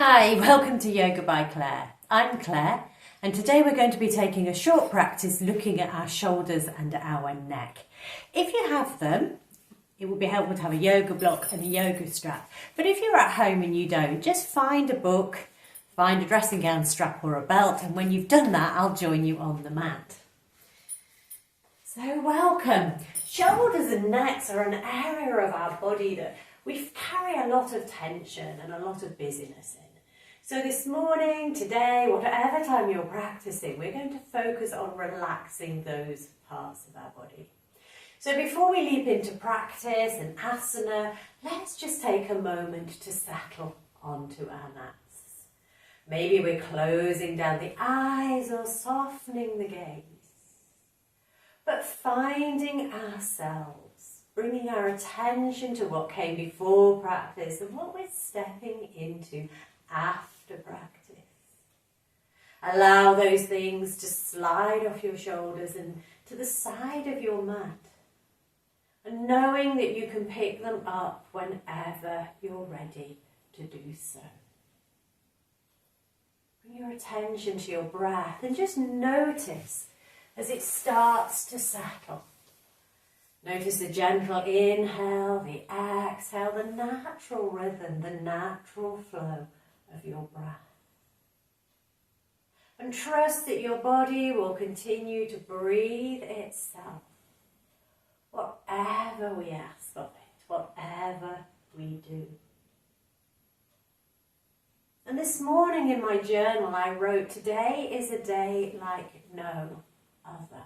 Hi, welcome to Yoga by Claire. I'm Claire, and today we're going to be taking a short practice looking at our shoulders and our neck. If you have them, it would be helpful to have a yoga block and a yoga strap. But if you're at home and you don't, just find a book, find a dressing gown strap or a belt, and when you've done that, I'll join you on the mat. So welcome. Shoulders and necks are an area of our body that we carry a lot of tension and a lot of busyness in. So this morning, today, whatever time you're practicing, we're going to focus on relaxing those parts of our body. So before we leap into practice and asana, let's just take a moment to settle onto our mats. Maybe we're closing down the eyes or softening the gaze. But finding ourselves, bringing our attention to what came before practice and what we're stepping into after practice. Allow those things to slide off your shoulders and to the side of your mat. And knowing that you can pick them up whenever you're ready to do so. Bring your attention to your breath and just notice as it starts to settle. Notice the gentle inhale, the exhale, the natural rhythm, the natural flow of your breath. And trust that your body will continue to breathe itself. Whatever we ask of it, whatever we do. And this morning in my journal I wrote, today is a day like no other.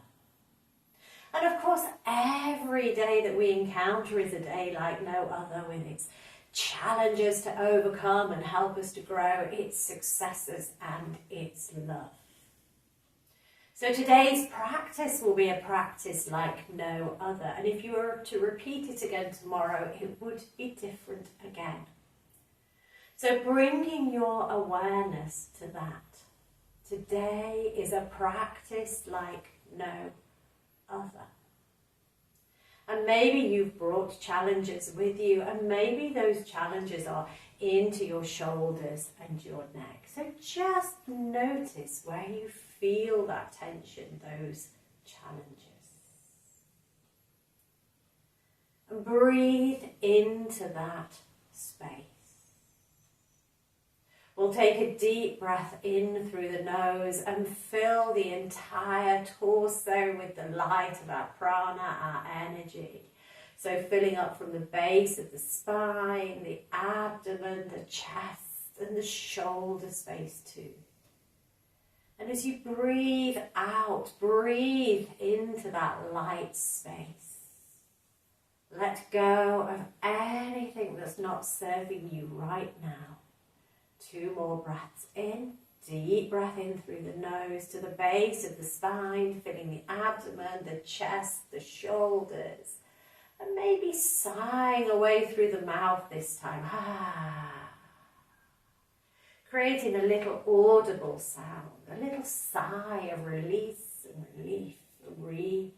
And of course, every day that we encounter is a day like no other, with its challenges to overcome and help us to grow, its successes and its love. So today's practice will be a practice like no other. And if you were to repeat it again tomorrow, it would be different again. So bringing your awareness to that. Today is a practice like no other. And maybe you've brought challenges with you, and maybe those challenges are into your shoulders and your neck. So just notice where you feel that tension, those challenges. And breathe into that space. We'll take a deep breath in through the nose and fill the entire torso with the light of our prana, our energy. So filling up from the base of the spine, the abdomen, the chest and the shoulder space too. And as you breathe out, breathe into that light space. Let go of anything that's not serving you right now. 2 more breaths in, deep breath in through the nose to the base of the spine, filling the abdomen, the chest, the shoulders, and maybe sighing away through the mouth this time. Creating a little audible sound, a little sigh of release and relief, relaxation.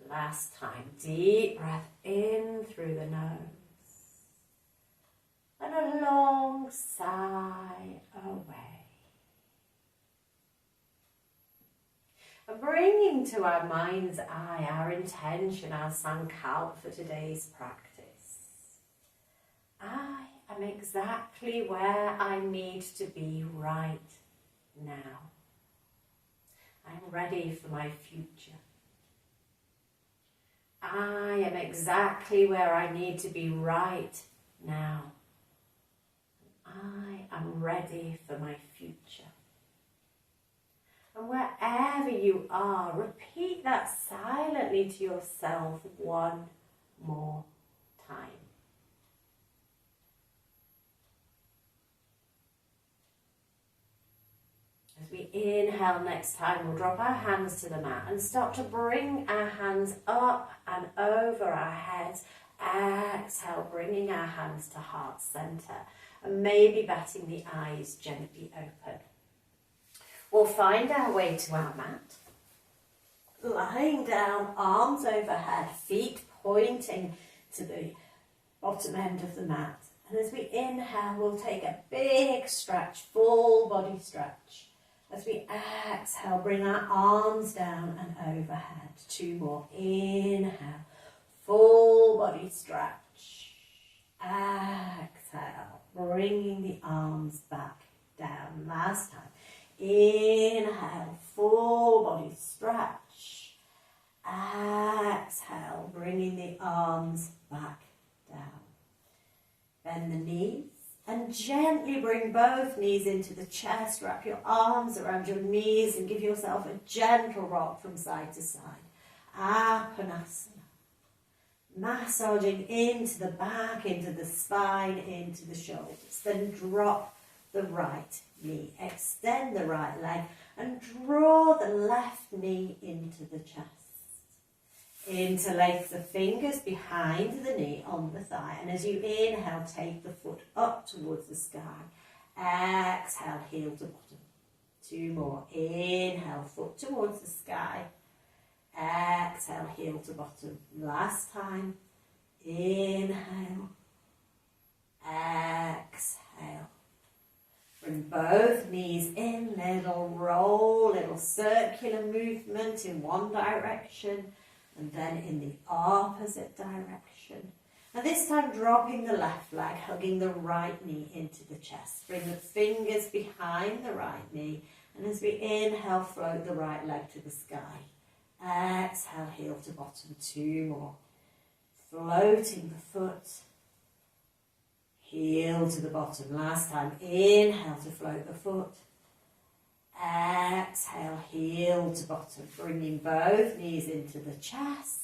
Last time, deep breath in through the nose. And a long sigh away. And bringing to our mind's eye our intention, our sankalpa for today's practice. I am exactly where I need to be right now. I'm ready for my future. I am exactly where I need to be right now. I am ready for my future. And wherever you are, repeat that silently to yourself one more time. As we inhale next time, we'll drop our hands to the mat and start to bring our hands up and over our heads. Exhale, bringing our hands to heart center. And maybe batting the eyes gently open. We'll find our way to our mat. Lying down, arms overhead, feet pointing to the bottom end of the mat. And as we inhale, we'll take a big stretch, full body stretch. As we exhale, bring our arms down and overhead. 2 more. Inhale, full body stretch. Exhale, bringing the arms back down. Last time. Inhale, full body stretch. Exhale, bringing the arms back down. Bend the knees and gently bring both knees into the chest. Wrap your arms around your knees and give yourself a gentle rock from side to side. Apanasana. Massaging into the back, into the spine, into the shoulders. Then drop the right knee. Extend the right leg and draw the left knee into the chest. Interlace the fingers behind the knee on the thigh. And as you inhale, take the foot up towards the sky. Exhale, heel to bottom. 2 more. Inhale, foot towards the sky. Exhale, heel to bottom. Last time. Inhale. Exhale. Bring both knees in, little roll, little circular movement in one direction and then in the opposite direction. And this time dropping the left leg, hugging the right knee into the chest. Bring the fingers behind the right knee, and as we inhale, float the right leg to the sky. Exhale, heel to bottom. 2 more. Floating the foot. Heel to the bottom. Last time. Inhale to float the foot. Exhale, heel to bottom. Bringing both knees into the chest.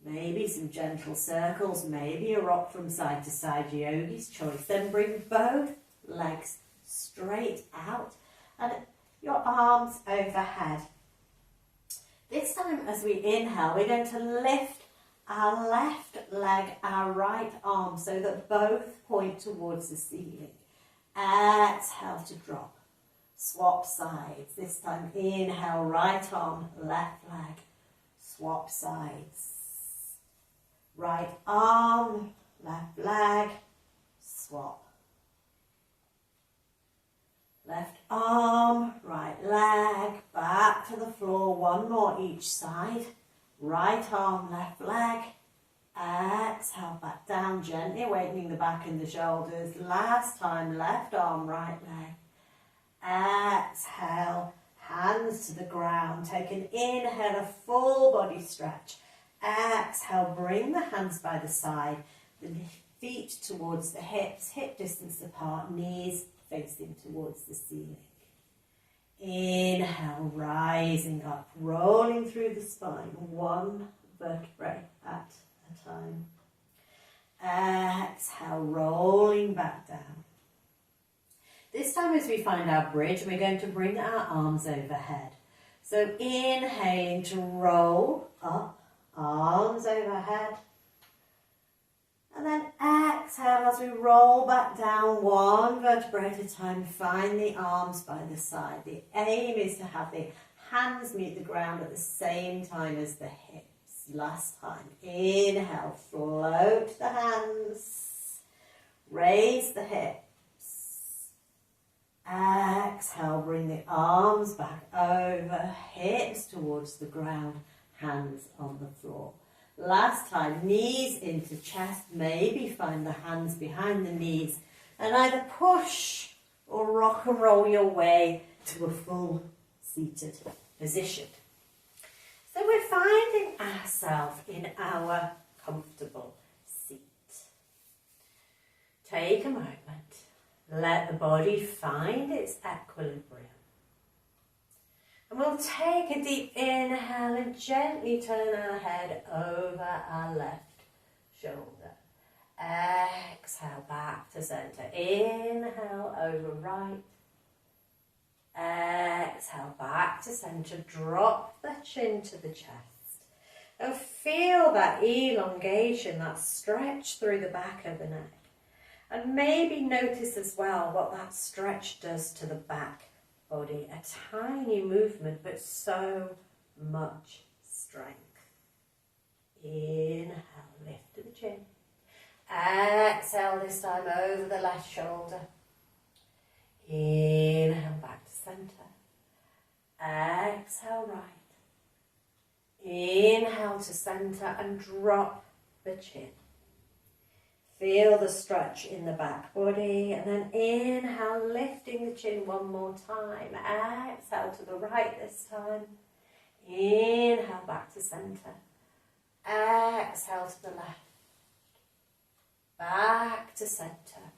Maybe some gentle circles. Maybe a rock from side to side. Yogi's choice. Then bring both legs straight out and your arms overhead. This time as we inhale, we're going to lift our left leg, our right arm, so that both point towards the ceiling. Exhale to drop. Swap sides. This time inhale, right arm, left leg. Swap sides. Right arm, left leg. Swap. Left arm, right leg, back to the floor, 1 more each side. Right arm, left leg. Exhale, back down, gently awakening the back and the shoulders. Last time, left arm, right leg. Exhale, hands to the ground. Take an inhale, a full body stretch. Exhale, bring the hands by the side. The feet towards the hips, hip distance apart, knees facing towards the ceiling. Inhale, rising up, rolling through the spine, 1 vertebrae at a time. Exhale, rolling back down. This time as we find our bridge, we're going to bring our arms overhead. So inhaling to roll up, arms overhead. And then exhale as we roll back down, 1 vertebrae at a time. Find the arms by the side. The aim is to have the hands meet the ground at the same time as the hips. Last time. Inhale, float the hands. Raise the hips. Exhale, bring the arms back over, hips towards the ground, hands on the floor. Last time, knees into chest, maybe find the hands behind the knees and either push or rock and roll your way to a full seated position. So we're finding ourselves in our comfortable seat. Take a moment, let the body find its equilibrium. And we'll take a deep inhale and gently turn our head over our left shoulder. Exhale back to centre. Inhale over right. Exhale back to centre. Drop the chin to the chest. And feel that elongation, that stretch through the back of the neck. And maybe notice as well what that stretch does to the back body. A tiny movement, but so much strength. Inhale, lift to the chin. Exhale this time over the left shoulder. Inhale back to centre. Exhale right. Inhale to centre and drop the chin. Feel the stretch in the back body, and then inhale, lifting the chin one more time. Exhale to the right this time. Inhale back to centre. Exhale to the left. Back to centre.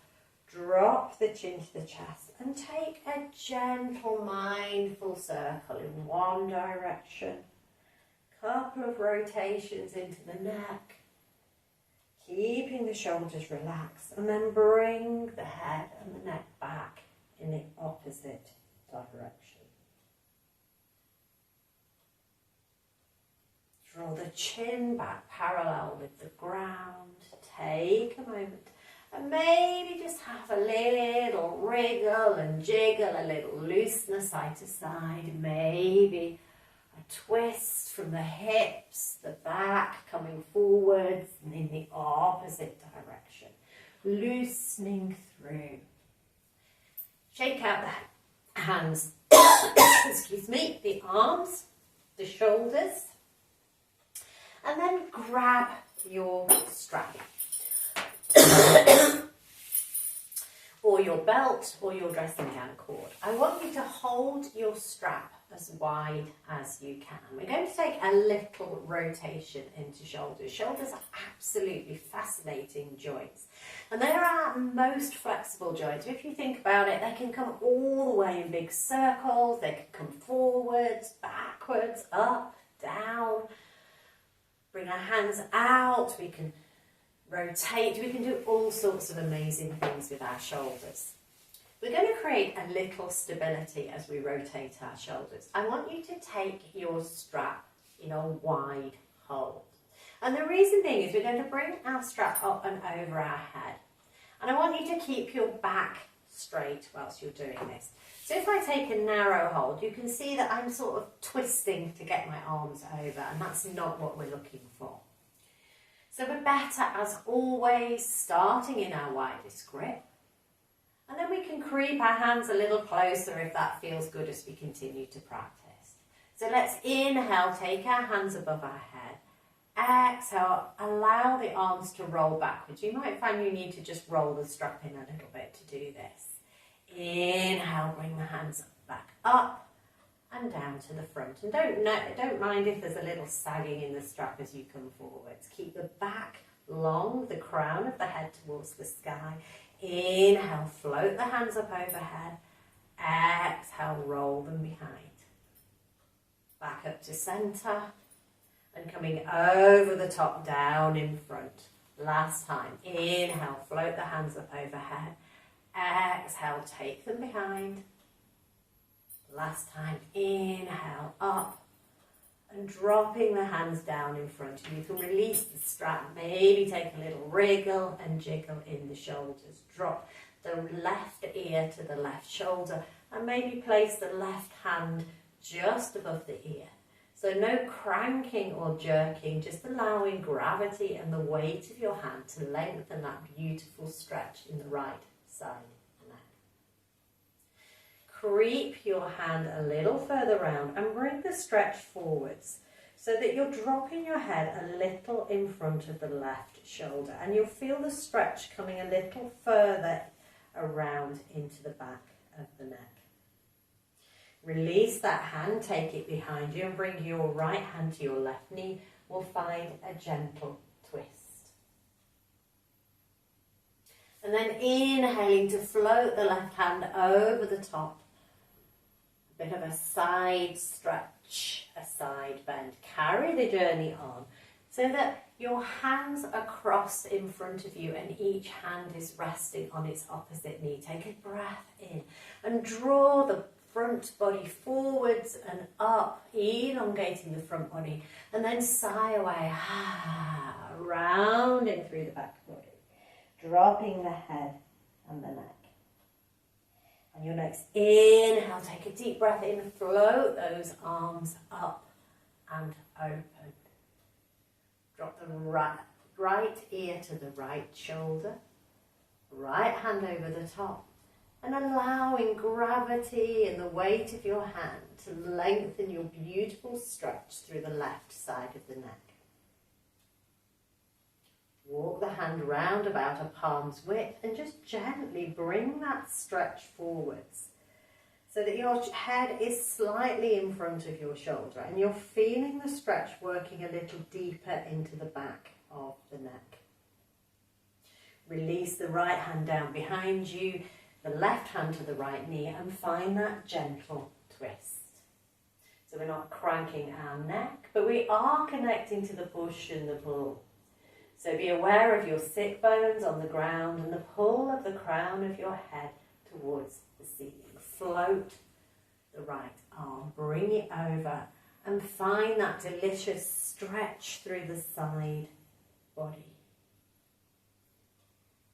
Drop the chin to the chest and take a gentle mindful circle in one direction. Couple of rotations into the neck. Keeping the shoulders relaxed, and then bring the head and the neck back in the opposite direction. Draw the chin back parallel with the ground. Take a moment and maybe just have a little wriggle and jiggle, a little looseness side to side, maybe a twist from the hips, the back coming forwards and in the opposite direction, loosening through. Shake out the hands, excuse me, the arms, the shoulders, and then grab your strap or your belt or your dressing gown cord. I want you to hold your strap as wide as you can. We're going to take a little rotation into shoulders. Shoulders are absolutely fascinating joints, and they are our most flexible joints. If you think about it, they can come all the way in big circles. They can come forwards, backwards, up, down. Bring our hands out. We can rotate. We can do all sorts of amazing things with our shoulders. We're going to create a little stability as we rotate our shoulders. I want you to take your strap in a wide hold. And the reason being is we're going to bring our strap up and over our head. And I want you to keep your back straight whilst you're doing this. So if I take a narrow hold, you can see that I'm sort of twisting to get my arms over, and that's not what we're looking for. So we're better, as always, starting in our widest grip. And then we can creep our hands a little closer if that feels good as we continue to practice. So let's inhale, take our hands above our head. Exhale, allow the arms to roll backwards. You might find you need to just roll the strap in a little bit to do this. Inhale, bring the hands back up and down to the front. And don't mind if there's a little sagging in the strap as you come forwards. Keep the back long, the crown of the head towards the sky. Inhale, float the hands up overhead. Exhale, roll them behind. Back up to centre and coming over the top, down in front. Last time. Inhale, float the hands up overhead. Exhale, take them behind. Last time. Inhale, up and dropping the hands down in front. You can release the strap, maybe take a little wriggle and jiggle in the shoulders. Drop the left ear to the left shoulder and maybe place the left hand just above the ear. So no cranking or jerking, just allowing gravity and the weight of your hand to lengthen that beautiful stretch in the right side neck. Creep your hand a little further round and bring the stretch forwards so that you're dropping your head a little in front of the left shoulder, and you'll feel the stretch coming a little further around into the back of the neck. Release that hand, take it behind you and bring your right hand to your left knee. We'll find a gentle twist. And then inhaling to float the left hand over the top. A bit of a side stretch, a side bend. Carry the journey on so that your hands are crossed in front of you and each hand is resting on its opposite knee. Take a breath in and draw the front body forwards and up, elongating the front body, and then sigh away, rounding through the back body, dropping the head and the neck. On your next inhale, take a deep breath in, float those arms up and open. Drop the right ear to the right shoulder, right hand over the top, and allowing gravity and the weight of your hand to lengthen your beautiful stretch through the left side of the neck. Walk the hand round about a palm's width and just gently bring that stretch forwards so that your head is slightly in front of your shoulder and you're feeling the stretch working a little deeper into the back of the neck. Release the right hand down behind you, the left hand to the right knee, and find that gentle twist. So we're not cranking our neck, but we are connecting to the push and the pull. So be aware of your sit bones on the ground and the pull of the crown of your head towards the ceiling. Float the right arm, bring it over, and find that delicious stretch through the side body.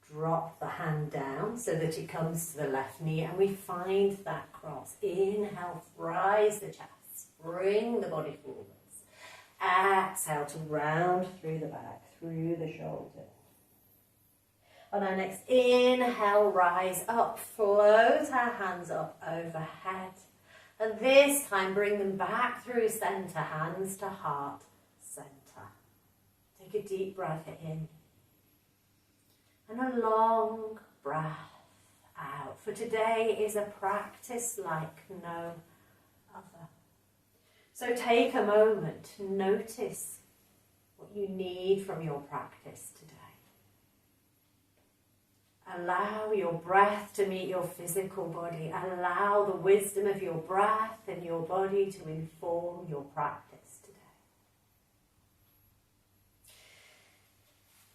Drop the hand down so that it comes to the left knee, and we find that cross. Inhale, rise the chest, bring the body forwards. Exhale to round through the back, through the shoulders. On our next inhale, rise up, float our hands up overhead. And this time bring them back through centre, hands to heart, centre. Take a deep breath in. And a long breath out. For today is a practice like no other. So take a moment to notice what you need from your practice today. Allow your breath to meet your physical body. Allow the wisdom of your breath and your body to inform your practice today.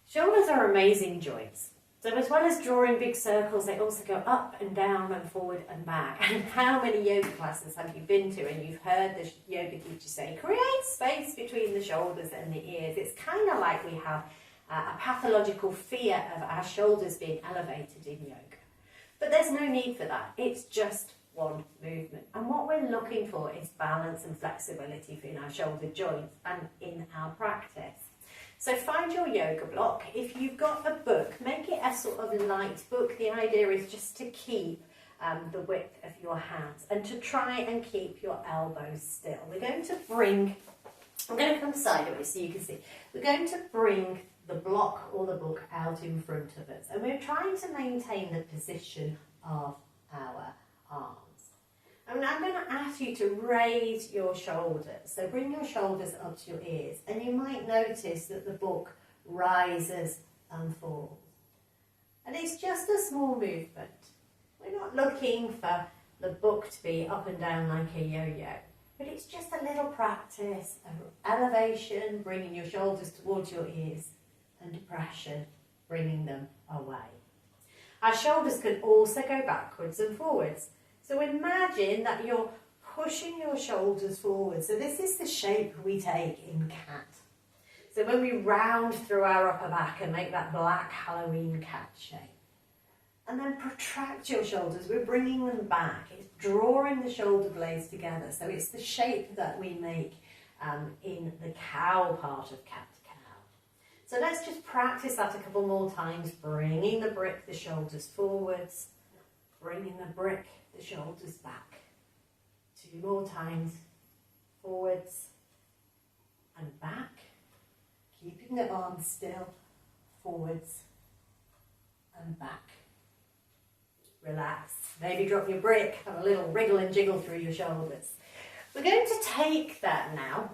Shoulders are amazing joints. So as well as drawing big circles, they also go up and down and forward and back. And how many yoga classes have you been to and you've heard the yoga teacher say, create space between the shoulders and the ears? It's kind of like we have a pathological fear of our shoulders being elevated in yoga. But there's no need for that. It's just one movement. And what we're looking for is balance and flexibility in our shoulder joints and in our practice. So find your yoga block. If you've got a book, make it a sort of light book. The idea is just to keep the width of your hands and to try and keep your elbows still. I'm going to come sideways so you can see. We're going to bring the block or the book out in front of us, and we're trying to maintain the position of our arms. And I'm going to ask you to raise your shoulders. So bring your shoulders up to your ears, and you might notice that the book rises and falls. And it's just a small movement. We're not looking for the book to be up and down like a yo-yo. But it's just a little practice of elevation, bringing your shoulders towards your ears, and depression, bringing them away. Our shoulders can also go backwards and forwards. So imagine that you're pushing your shoulders forward. So this is the shape we take in cat. So when we round through our upper back and make that black Halloween cat shape. And then protract your shoulders. We're bringing them back. It's drawing the shoulder blades together. So it's the shape that we make in the cow part of cat cow. So let's just practice that a couple more times. Bringing the brick, the shoulders forwards. Bringing the brick, the shoulders back. 2 more times. Forwards and back. Keeping the arms still. Forwards and back. Relax. Maybe drop your brick. Have a little wriggle and jiggle through your shoulders. We're going to take that now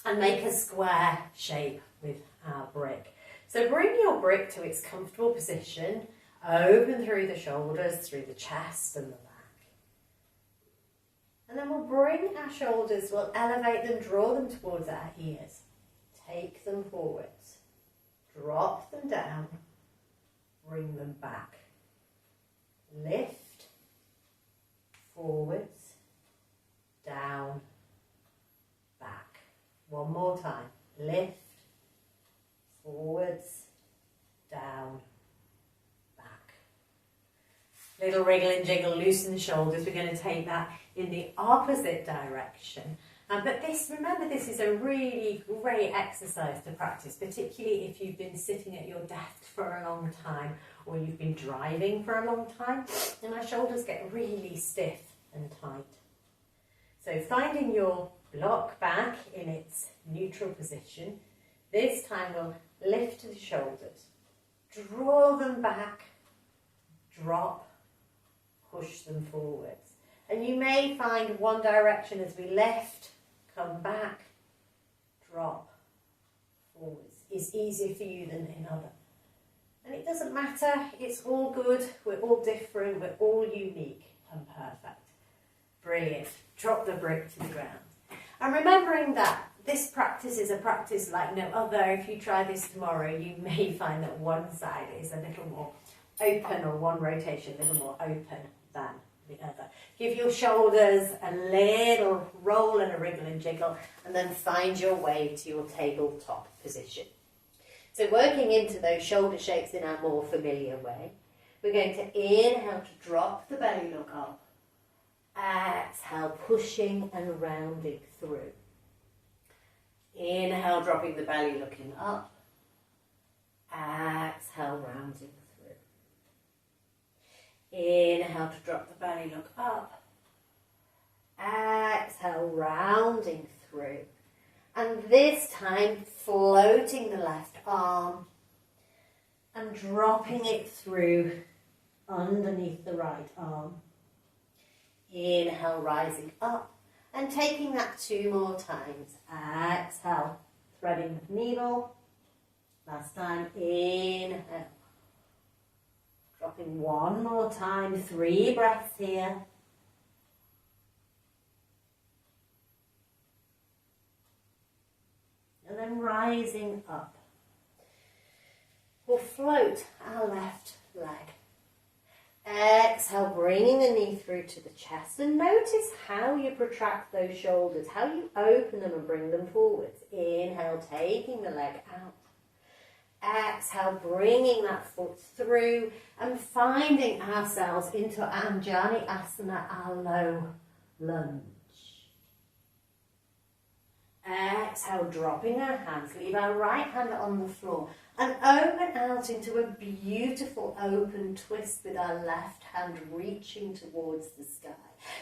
and make a square shape with our brick. So bring your brick to its comfortable position. Open through the shoulders, through the chest and the back. And then we'll bring our shoulders, we'll elevate them, draw them towards our ears. Take them forwards. Drop them down. Bring them back. Lift, forwards, down, back. One more time. Lift, forwards, down, back. Little wriggle and jiggle, loosen the shoulders. We're going to take that in the opposite direction. But remember, this is a really great exercise to practice, particularly if you've been sitting at your desk for a long time or you've been driving for a long time and our shoulders get really stiff and tight. So finding your block back in its neutral position, this time we'll lift the shoulders, draw them back, drop, push them forwards. And you may find one direction as we lift, come back, drop, forwards is easier for you than another. And it doesn't matter, it's all good, we're all different, we're all unique and perfect. Brilliant. Drop the brick to the ground. And remembering that this practice is a practice like no other. If you try this tomorrow, you may find that one side is a little more open, or one rotation a little more open than the other. Give your shoulders a little roll and a wriggle and jiggle, and then find your way to your tabletop position. So working into those shoulder shapes in our more familiar way, we're going to inhale to drop the belly look up. Exhale, pushing and rounding through. Inhale, dropping the belly, looking up. Exhale, rounding through. Inhale to drop the belly, look up. Exhale, rounding through. And this time, floating the left arm and dropping it through underneath the right arm. Inhale, rising up and taking that 2 more times. Exhale, threading the needle. Last time, inhale. Dropping 1 more time, 3 breaths here. And then rising up. We'll float our left leg. Exhale, bringing the knee through to the chest, and notice how you protract those shoulders, how you open them and bring them forwards. Inhale, taking the leg out. Exhale, bringing that foot through and finding ourselves into Anjali Asana, our low lunge. Exhale, dropping our hands, leave our right hand on the floor and open out into a beautiful open twist with our left hand reaching towards the sky.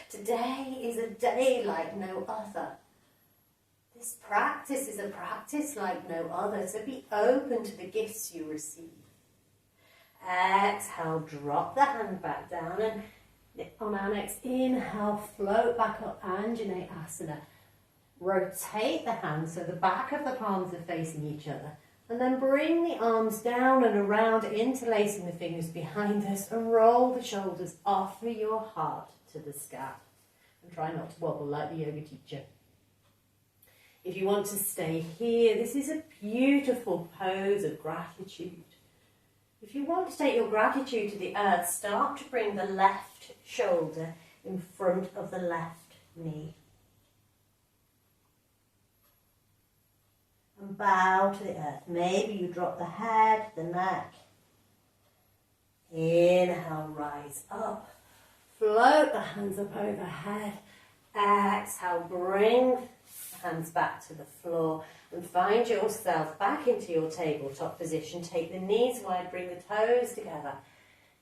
Today is a day like no other. This practice is a practice like no other, so be open to the gifts you receive. Exhale, drop the hand back down, and on our next inhale, float back up, Anjali Asana. Rotate the hands so the back of the palms are facing each other. And then bring the arms down and around, interlacing the fingers behind us, and roll the shoulders, offer your heart to the sky. And try not to wobble like the yoga teacher. If you want to stay here, this is a beautiful pose of gratitude. If you want to take your gratitude to the earth, start to bring the left shoulder in front of the left knee. And bow to the earth. Maybe you drop the head, the neck. Inhale, rise up. Float the hands up overhead. Exhale, bring the hands back to the floor and find yourself back into your tabletop position. Take the knees wide, bring the toes together.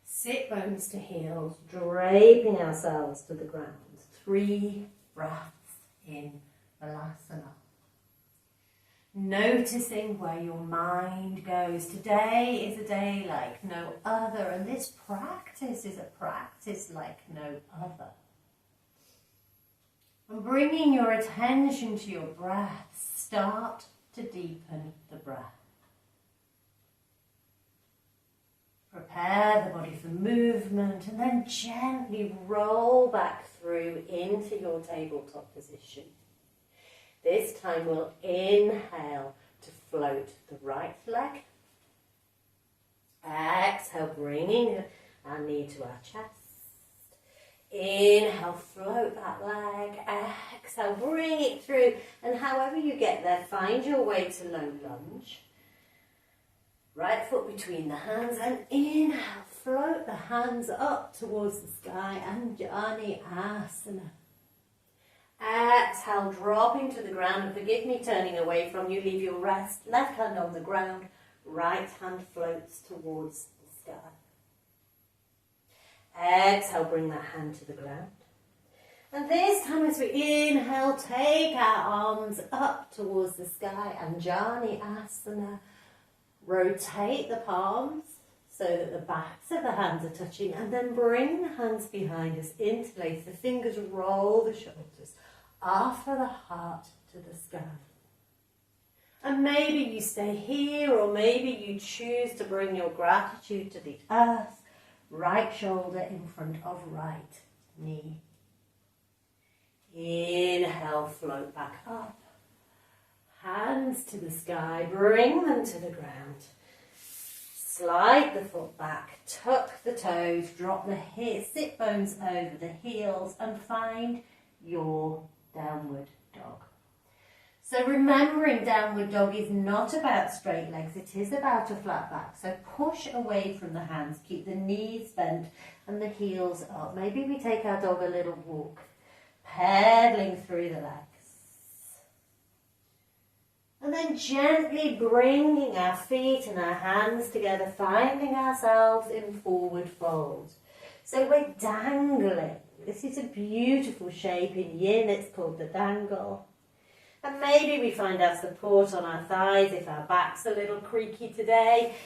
Sit bones to heels, draping ourselves to the ground. 3 breaths in Balasana. Noticing where your mind goes. Today is a day like no other, and this practice is a practice like no other. And bringing your attention to your breath, start to deepen the breath. Prepare the body for movement, and then gently roll back through into your tabletop position. This time we'll inhale to float the right leg. Exhale, bringing our knee to our chest. Inhale, float that leg. Exhale, bring it through. And however you get there, find your way to low lunge. Right foot between the hands, and inhale, float the hands up towards the sky, Anjali Asana. Exhale, dropping to the ground. Forgive me turning away from you. Leave your left hand on the ground. Right hand floats towards the sky. Exhale, bring that hand to the ground. And this time as we inhale, take our arms up towards the sky, Anjali Asana. Rotate the palms so that the backs of the hands are touching, and then bring the hands behind us, interlace the fingers, roll the shoulders, offer the heart to the sky. And maybe you stay here, or maybe you choose to bring your gratitude to the earth, right shoulder in front of right knee. Inhale, float back up. Hands to the sky, bring them to the ground. Slide the foot back, tuck the toes, drop the sit bones over the heels and find your downward dog. So remembering downward dog is not about straight legs, it is about a flat back. So push away from the hands, keep the knees bent and the heels up. Maybe we take our dog a little walk, pedaling through the legs. And then gently bringing our feet and our hands together, finding ourselves in forward fold. So we're dangling. This is a beautiful shape in yin, it's called the dangle. And maybe we find our support on our thighs if our back's a little creaky today.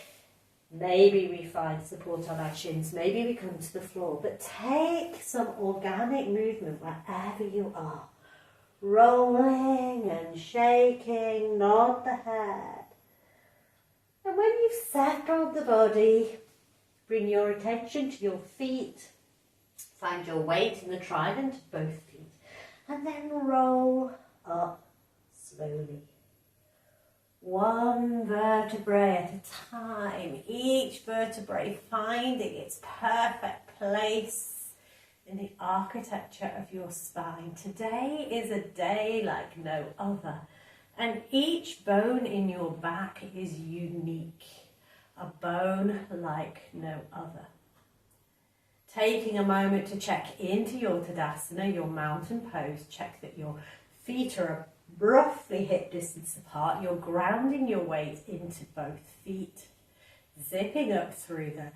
Maybe we find support on our shins. Maybe we come to the floor. But take some organic movement wherever you are. Rolling and shaking, nod the head. And when you've settled the body, bring your attention to your feet. Find your weight in the trident of both feet. And then roll up slowly. One vertebrae at a time. Each vertebrae finding its perfect place in the architecture of your spine. Today is a day like no other. And each bone in your back is unique. A bone like no other. Taking a moment to check into your Tadasana, your mountain pose. Check that your feet are roughly hip distance apart. You're grounding your weight into both feet. Zipping up through the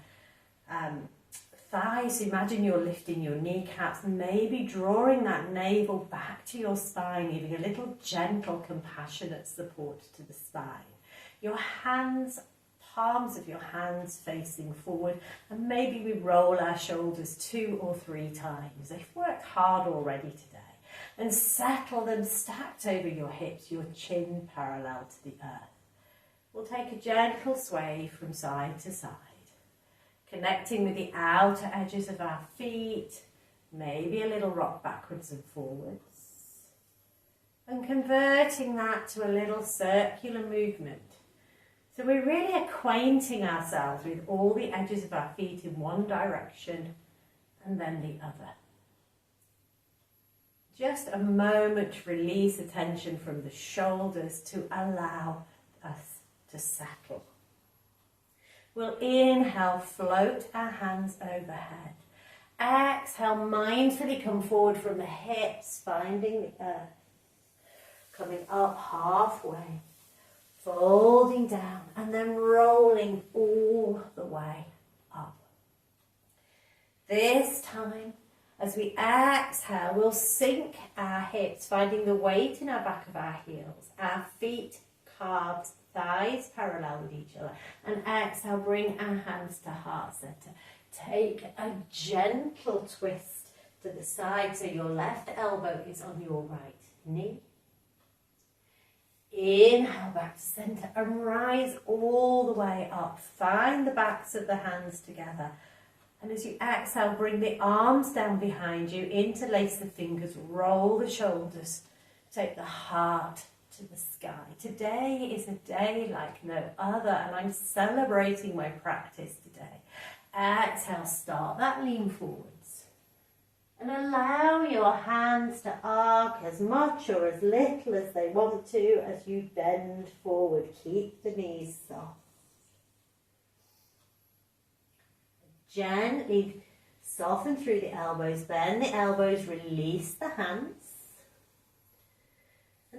thighs. Imagine you're lifting your kneecaps, maybe drawing that navel back to your spine, giving a little gentle, compassionate support to the spine. Your hands, palms of your hands facing forward, and maybe we roll our shoulders 2 or 3 times. They've worked hard already today. And settle them stacked over your hips, your chin parallel to the earth. We'll take a gentle sway from side to side. Connecting with the outer edges of our feet, maybe a little rock backwards and forwards. And converting that to a little circular movement. So we're really acquainting ourselves with all the edges of our feet in one direction and then the other. Just a moment to release attention from the shoulders to allow us to settle. We'll inhale, float our hands overhead. Exhale, mindfully come forward from the hips, finding the earth. Coming up halfway, folding down, and then rolling all the way up. This time, as we exhale, we'll sink our hips, finding the weight in our back of our heels, our feet, calves, thighs parallel with each other. And exhale, bring our hands to heart center. Take a gentle twist to the side so your left elbow is on your right knee. Inhale back to center and rise all the way up. Find the backs of the hands together. And as you exhale, bring the arms down behind you, interlace the fingers, roll the shoulders, take the heart to the sky. Today is a day like no other, and I'm celebrating my practice today. Exhale, start that lean forwards. And allow your hands to arc as much or as little as they want to as you bend forward. Keep the knees soft. Gently soften through the elbows, bend the elbows, release the hands.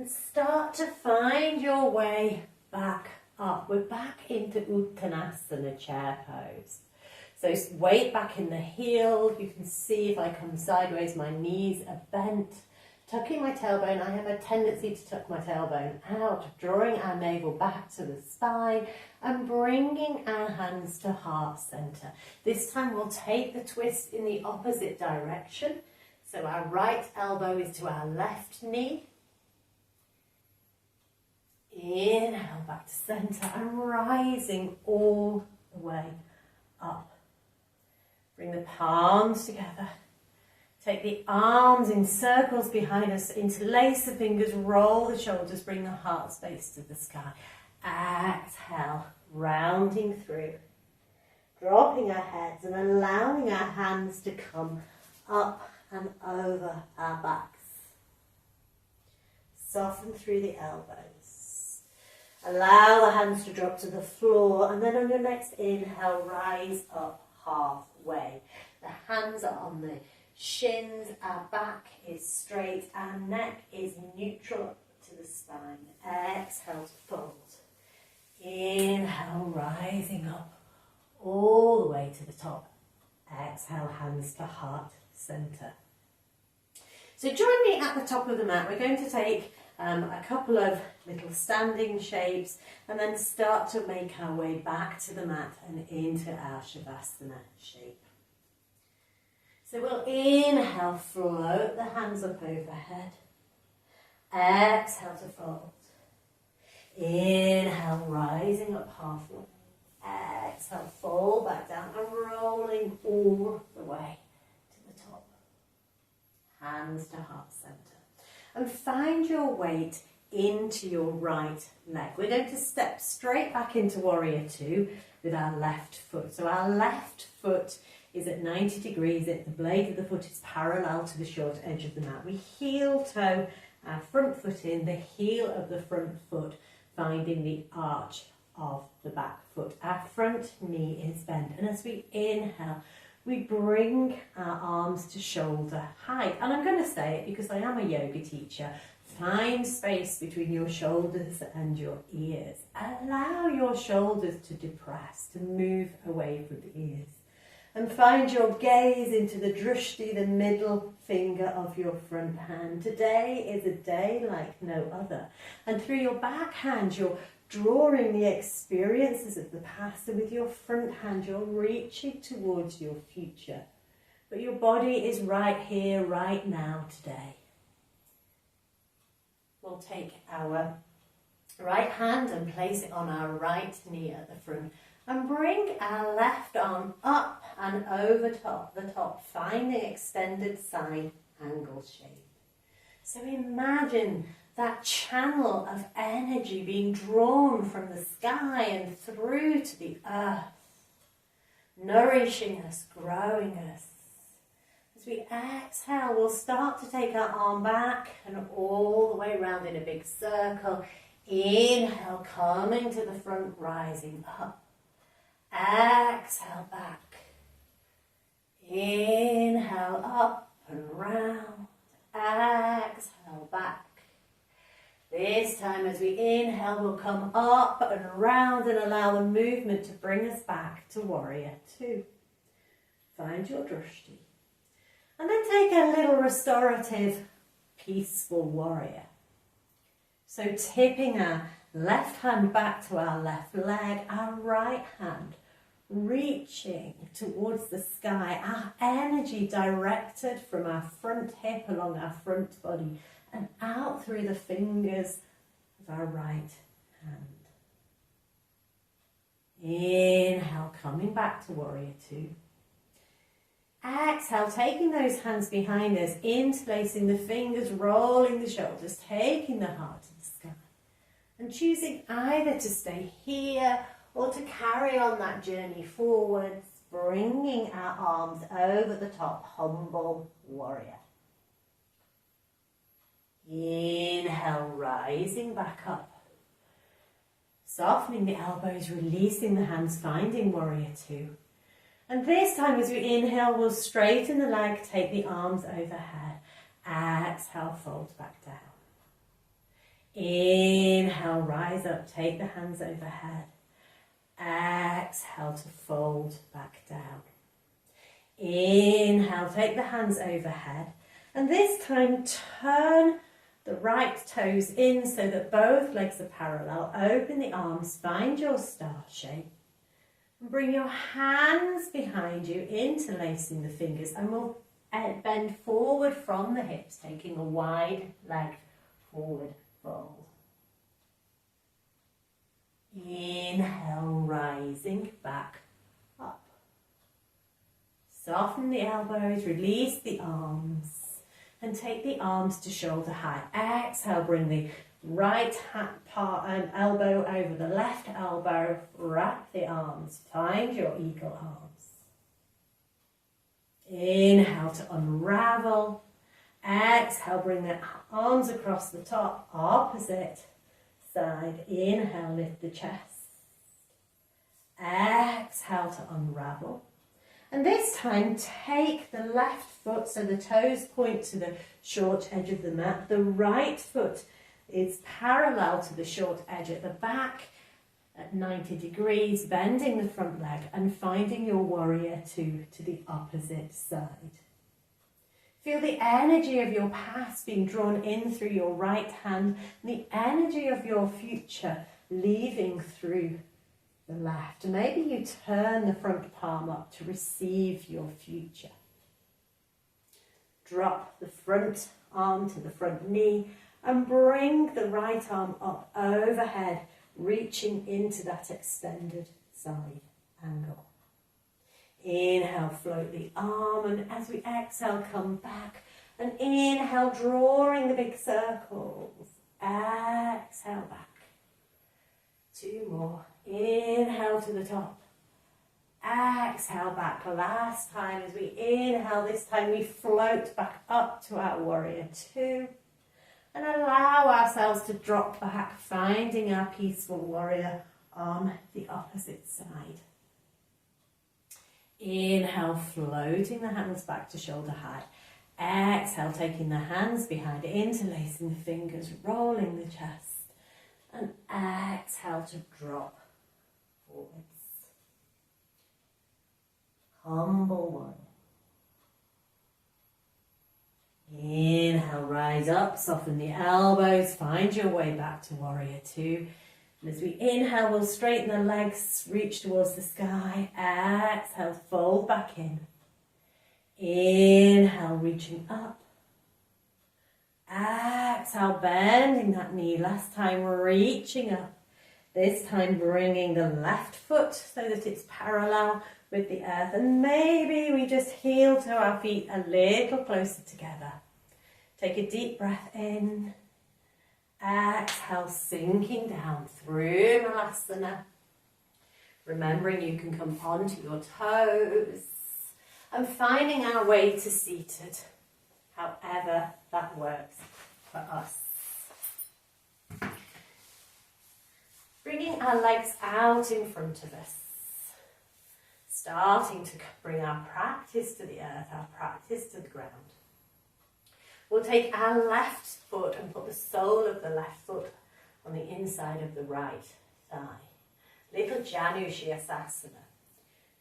And start to find your way back up. We're back into Uttanasana, chair pose. So weight back in the heel. You can see if I come sideways, my knees are bent. Tucking my tailbone, I have a tendency to tuck my tailbone out, drawing our navel back to the spine and bringing our hands to heart center. This time we'll take the twist in the opposite direction. So our right elbow is to our left knee. Inhale back to center and rising all the way up. Bring the palms together. Take the arms in circles behind us, interlace the fingers, roll the shoulders, bring the heart space to the sky. Exhale, rounding through, dropping our heads and allowing our hands to come up and over our backs. Soften through the elbows. Allow the hands to drop to the floor, and then on your next inhale, rise up halfway. The hands are on the shins, our back is straight, our neck is neutral to the spine. Exhale to fold. Inhale, rising up all the way to the top. Exhale, hands to heart center. So join me at the top of the mat. We're going to take a couple of little standing shapes and then start to make our way back to the mat and into our Shavasana shape. So we'll inhale, float the hands up overhead. Exhale to fold. Inhale, rising up halfway. Exhale, fall back down and rolling all the way to the top. Hands to heart center. And find your weight into your right leg. We're going to step straight back into Warrior Two with our left foot. So our left foot is at 90 degrees. The blade of the foot is parallel to the short edge of the mat. We heel toe our front foot in, the heel of the front foot finding the arch of the back foot. Our front knee is bent, and as we inhale, we bring our arms to shoulder height. And I'm going to say it because I am a yoga teacher. Find space between your shoulders and your ears. Allow your shoulders to depress, to move away from the ears. And find your gaze into the drishti, the middle finger of your front hand. Today is a day like no other. And through your back hand, you're drawing the experiences of the past, and with your front hand, you're reaching towards your future. But your body is right here, right now, today. We'll take our right hand and place it on our right knee at the front. And bring our left arm up and over the top, finding extended side angle shape. So imagine that channel of energy being drawn from the sky and through to the earth, nourishing us, growing us. As we exhale, we'll start to take our arm back and all the way around in a big circle. Inhale, coming to the front, rising up. Exhale back. Inhale up and round. Exhale back. This time as we inhale, we'll come up and round and allow the movement to bring us back to Warrior Two. Find your drishti. And then take a little restorative, peaceful warrior. So tipping our left hand back to our left leg, our right hand reaching towards the sky, our energy directed from our front hip along our front body and out through the fingers of our right hand. Inhale, coming back to Warrior Two. Exhale, taking those hands behind us, interlacing the fingers, rolling the shoulders, taking the heart to the sky. And choosing either to stay here or to carry on that journey forwards, bringing our arms over the top, humble warrior. Inhale, rising back up. Softening the elbows, releasing the hands, finding Warrior Two. And this time as we inhale, we'll straighten the leg, take the arms overhead. Exhale, fold back down. Inhale, rise up, take the hands overhead. Exhale to fold back down. Inhale, take the hands overhead. And this time turn the right toes in so that both legs are parallel. Open the arms, find your star shape. And bring your hands behind you, interlacing the fingers, and we'll bend forward from the hips, taking a wide leg forward fold. Inhale, rising back up. Soften the elbows, release the arms, and take the arms to shoulder height. Exhale, bring the right elbow over the left elbow, wrap the arms, find your eagle arms. Inhale to unravel. Exhale, bring the arms across the top, opposite side. Inhale, lift the chest. Exhale to unravel. And this time, take the left foot, so the toes point to the short edge of the mat. The right foot is parallel to the short edge at the back at 90 degrees, bending the front leg and finding your warrior two to the opposite side. Feel the energy of your past being drawn in through your right hand, and the energy of your future leaving through the left. And maybe you turn the front palm up to receive your future. Drop the front arm to the front knee and bring the right arm up overhead, reaching into that extended side angle. Inhale, float the arm, and as we exhale, come back. And inhale, drawing the big circles. Exhale back. Two more. Inhale to the top. Exhale back. Last time as we inhale, this time we float back up to our warrior two. And allow ourselves to drop back, finding our peaceful warrior on the opposite side. Inhale, floating the hands back to shoulder height. Exhale, taking the hands behind, interlacing the fingers, rolling the chest. And exhale to drop forwards. Humble one. Inhale, rise up, soften the elbows, find your way back to warrior two. And as we inhale, we'll straighten the legs, reach towards the sky. Exhale, fold back in. Inhale, reaching up. Exhale, bending that knee. Last time, reaching up. This time, bringing the left foot so that it's parallel with the earth. And maybe we just heel to our feet a little closer together. Take a deep breath in. Exhale, sinking down through Malasana. Remembering you can come onto your toes. And finding our way to seated, however that works for us. Bringing our legs out in front of us. Starting to bring our practice to the earth, our practice to the ground. We'll take our left foot and put the sole of the left foot on the inside of the right thigh. Little Janu Shirshasana.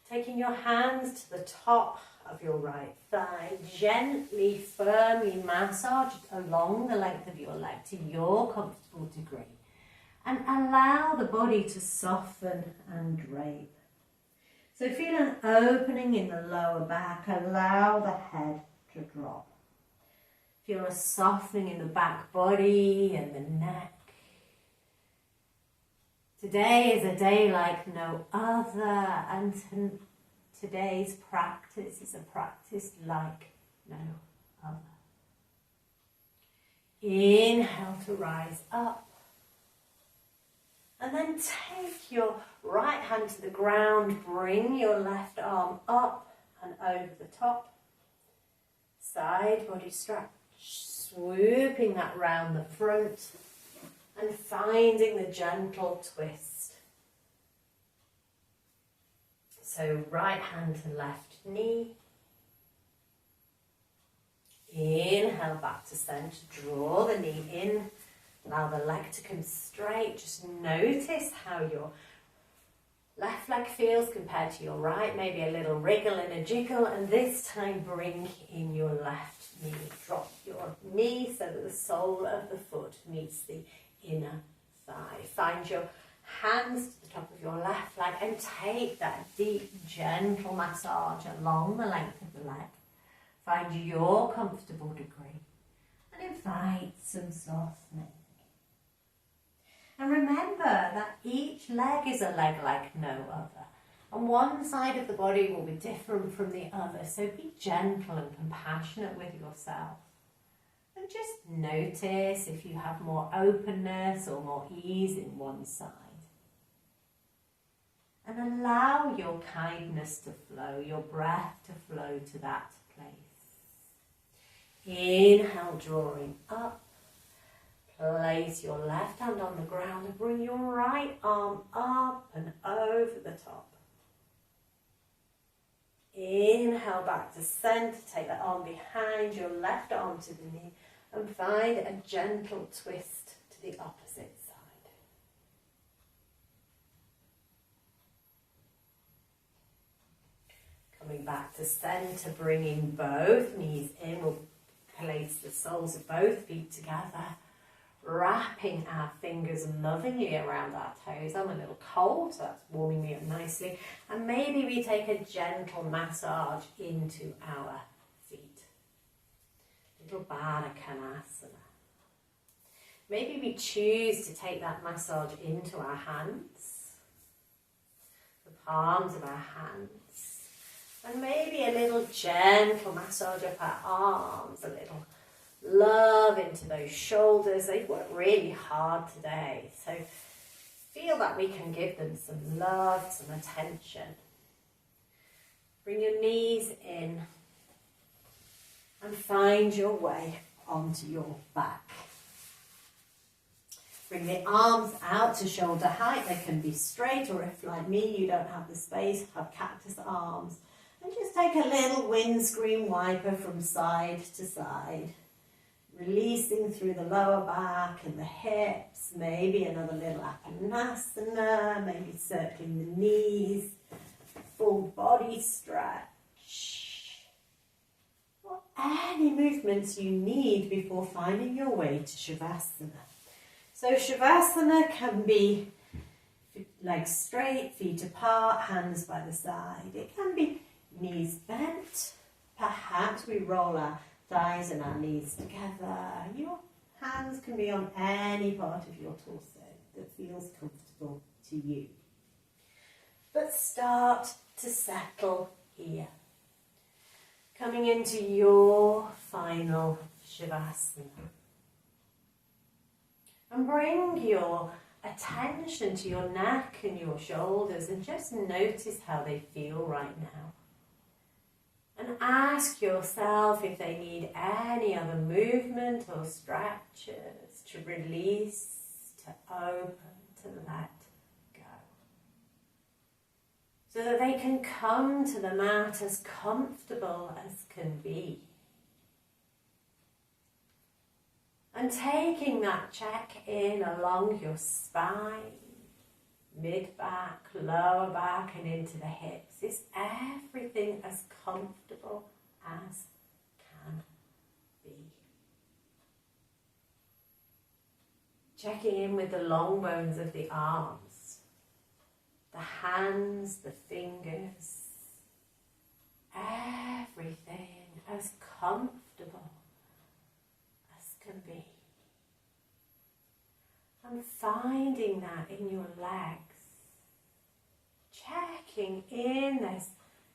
Taking your hands to the top of your right thigh, gently, firmly massage along the length of your leg to your comfortable degree. And allow the body to soften and drape. So feel an opening in the lower back. Allow the head to drop. Feel a softening in the back body and the neck. Today is a day like no other, and today's practice is a practice like no other. Inhale to rise up. And then take your right hand to the ground, bring your left arm up and over the top. Side body stretch, swooping that round the front and finding the gentle twist. So right hand to left knee. Inhale back to centre, draw the knee in Allow the leg to come straight. Just notice how your left leg feels compared to your right. Maybe a little wriggle and a jiggle. And this time bring in your left knee. Drop your knee so that the sole of the foot meets the inner thigh. Find your hands to the top of your left leg and take that deep, gentle massage along the length of the leg. Find your comfortable degree and invite some softening. And remember that each leg is a leg like no other. And one side of the body will be different from the other. So be gentle and compassionate with yourself. And just notice if you have more openness or more ease in one side. And allow your kindness to flow, your breath to flow to that place. Inhale, drawing up. Place your left hand on the ground and bring your right arm up and over the top. Inhale back to centre, take that arm behind your left arm to the knee and find a gentle twist to the opposite side. Coming back to centre, bringing both knees in, we'll place the soles of both feet together. Wrapping our fingers lovingly around our toes. I'm a little cold, so that's warming me up nicely. And maybe we take a gentle massage into our feet. Little Baddha Konasana. Maybe we choose to take that massage into our hands, the palms of our hands. And maybe a little gentle massage of our arms, a little love into those shoulders. They've worked really hard today, so feel that we can give them some love, some attention. Bring your knees in and find your way onto your back. Bring the arms out to shoulder height. They can be straight, or if like me you don't have the space, have cactus arms. And just take a little windscreen wiper from side to side. Releasing through the lower back and the hips, maybe another little Apanasana, maybe circling the knees, full body stretch. Or any movements you need before finding your way to Shavasana. So Shavasana can be legs straight, feet apart, hands by the side. It can be knees bent. Perhaps we roll our thighs and our knees together. Your hands can be on any part of your torso that feels comfortable to you. But start to settle here. Coming into your final Shavasana. And bring your attention to your neck and your shoulders and just notice how they feel right now. And ask yourself if they need any other movement or stretches to release, to open, to let go. So that they can come to the mat as comfortable as can be. And taking that check-in along your spine, mid-back, lower back and into the hips. Is everything as comfortable as can be? Checking in with the long bones of the arms, the hands, the fingers, everything as comfortable as can be. And finding that in your legs. Checking in, there's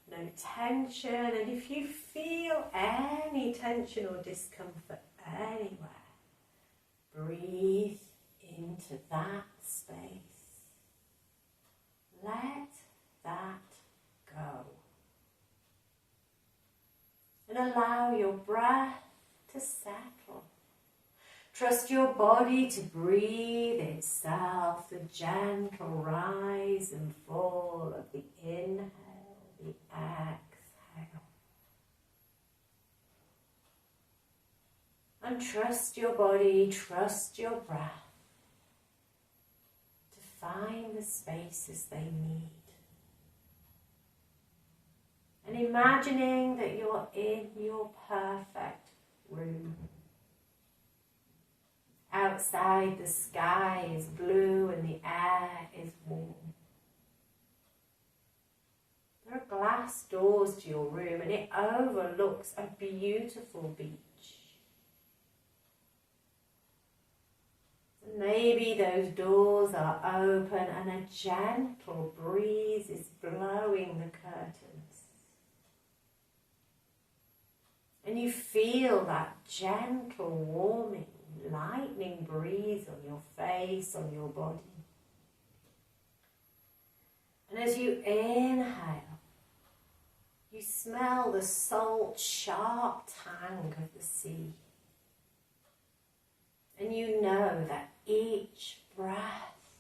no tension, and if you feel any tension or discomfort anywhere, breathe into that space. Let that go. And allow your breath to settle. Trust your body to breathe itself, the gentle rise and fall of the inhale, the exhale. And trust your body, trust your breath to find the spaces they need. And imagining that you're in your perfect room. Outside the sky is blue and the air is warm. There are glass doors to your room and it overlooks a beautiful beach. Maybe those doors are open and a gentle breeze is blowing the curtains. And you feel that gentle, warming, lightning breeze on your face, on your body. And as you inhale, you smell the salt, sharp tang of the sea. And you know that each breath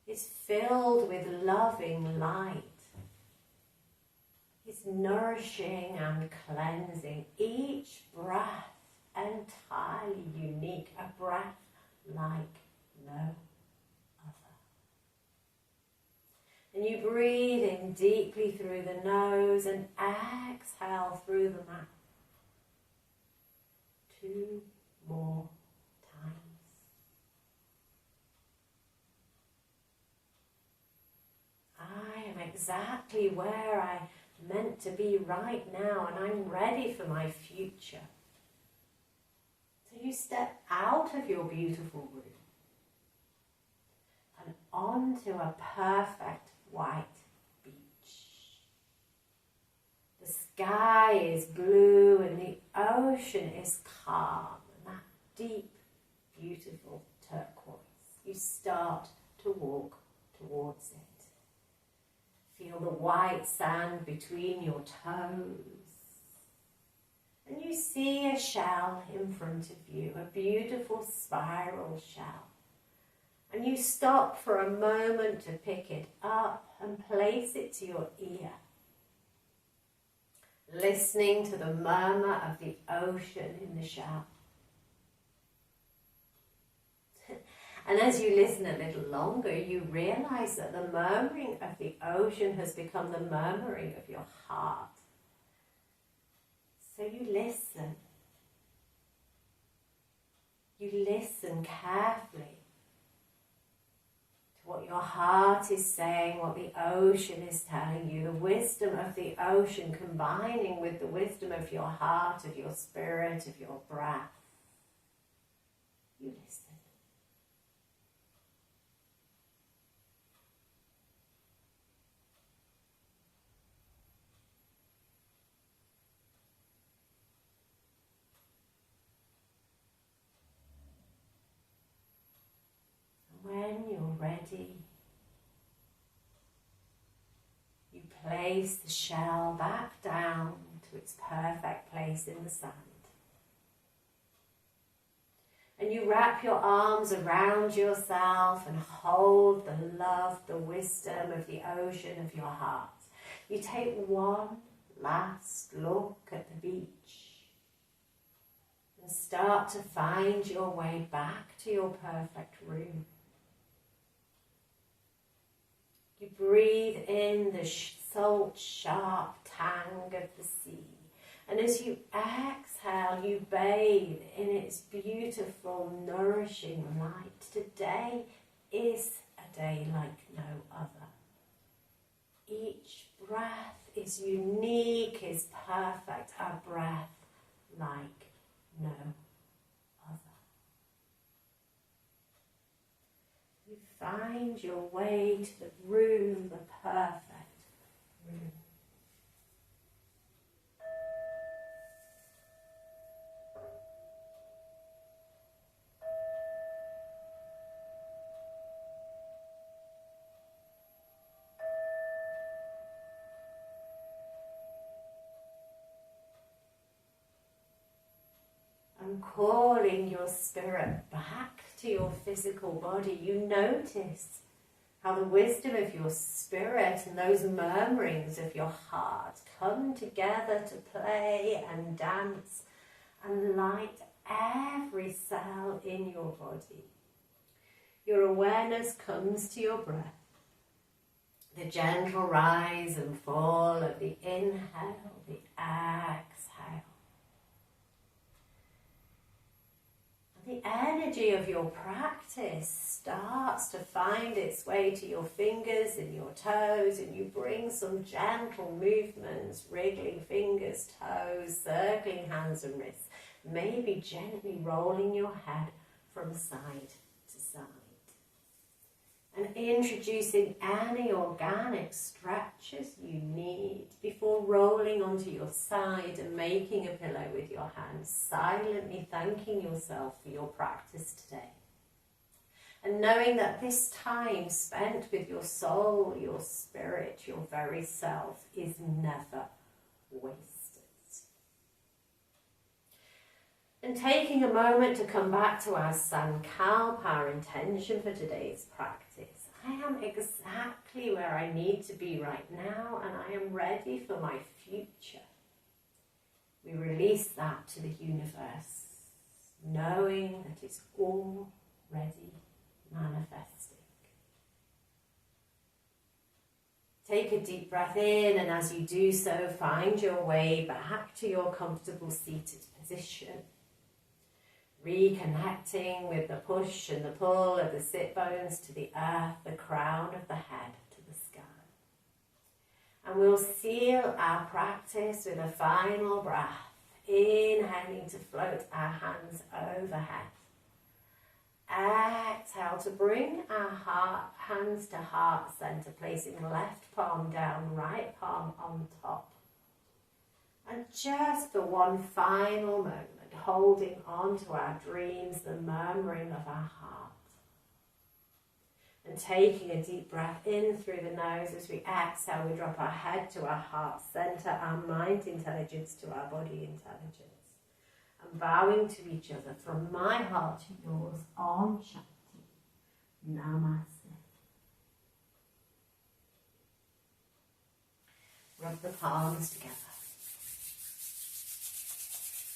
is filled with loving light. It's nourishing and cleansing. Each breath entirely unique, a breath like no other. And you breathe in deeply through the nose and exhale through the mouth. 2 more times. I am exactly where I meant to be right now, and I'm ready for my future. So you step out of your beautiful room and onto a perfect white beach. The sky is blue and the ocean is calm. Deep, beautiful turquoise. You start to walk towards it. Feel the white sand between your toes. And you see a shell in front of you, a beautiful spiral shell. And you stop for a moment to pick it up and place it to your ear. Listening to the murmur of the ocean in the shell. And as you listen a little longer, you realize that the murmuring of the ocean has become the murmuring of your heart. So you listen. You listen carefully to what your heart is saying, what the ocean is telling you, the wisdom of the ocean combining with the wisdom of your heart, of your spirit, of your breath. You listen. When you're ready, you place the shell back down to its perfect place in the sand. And you wrap your arms around yourself and hold the love, the wisdom of the ocean of your heart. You take one last look at the beach and start to find your way back to your perfect room. You breathe in the salt, sharp tang of the sea. And as you exhale, you bathe in its beautiful, nourishing light. Today is a day like no other. Each breath is unique, is perfect, a breath like no other. You find your way to the room, the perfect room. And calling your spirit back to your physical body, you notice how the wisdom of your spirit and those murmurings of your heart come together to play and dance and light every cell in your body. Your awareness comes to your breath, the gentle rise and fall of the inhale, the exhale. The energy of your practice starts to find its way to your fingers and your toes, and you bring some gentle movements, wriggling fingers, toes, circling hands and wrists, maybe gently rolling your head from side to side. And introducing any organic stretches you need before rolling onto your side and making a pillow with your hands, silently thanking yourself for your practice today. And knowing that this time spent with your soul, your spirit, your very self is never wasted. And taking a moment to come back to our Sankalpa, our intention for today's practice. I am exactly where I need to be right now, and I am ready for my future. We release that to the universe, knowing that it's already manifesting. Take a deep breath in, and as you do so, find your way back to your comfortable seated position. Reconnecting with the push and the pull of the sit bones to the earth, the crown of the head to the sky. And we'll seal our practice with a final breath, inhaling to float our hands overhead. Exhale to bring our hands to heart center, placing left palm down, right palm on top. And just for one final moment, holding on to our dreams, the murmuring of our heart. And taking a deep breath in through the nose as we exhale, we drop our head to our heart center, our mind intelligence to our body intelligence. And bowing to each other from my heart to yours, Om Shanti, Namaste. Rub the palms together.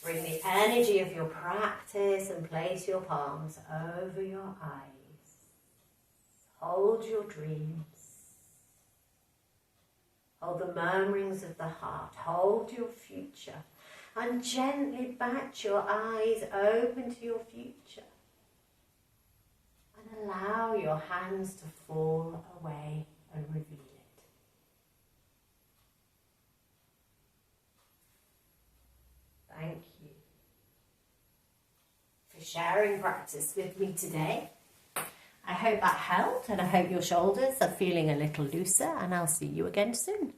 Bring the energy of your practice and place your palms over your eyes. Hold your dreams. Hold the murmurings of the heart. Hold your future. And gently bat your eyes open to your future. And allow your hands to fall away and reveal it. Thank you for sharing practice with me today. I hope that helped, and I hope your shoulders are feeling a little looser, and I'll see you again soon.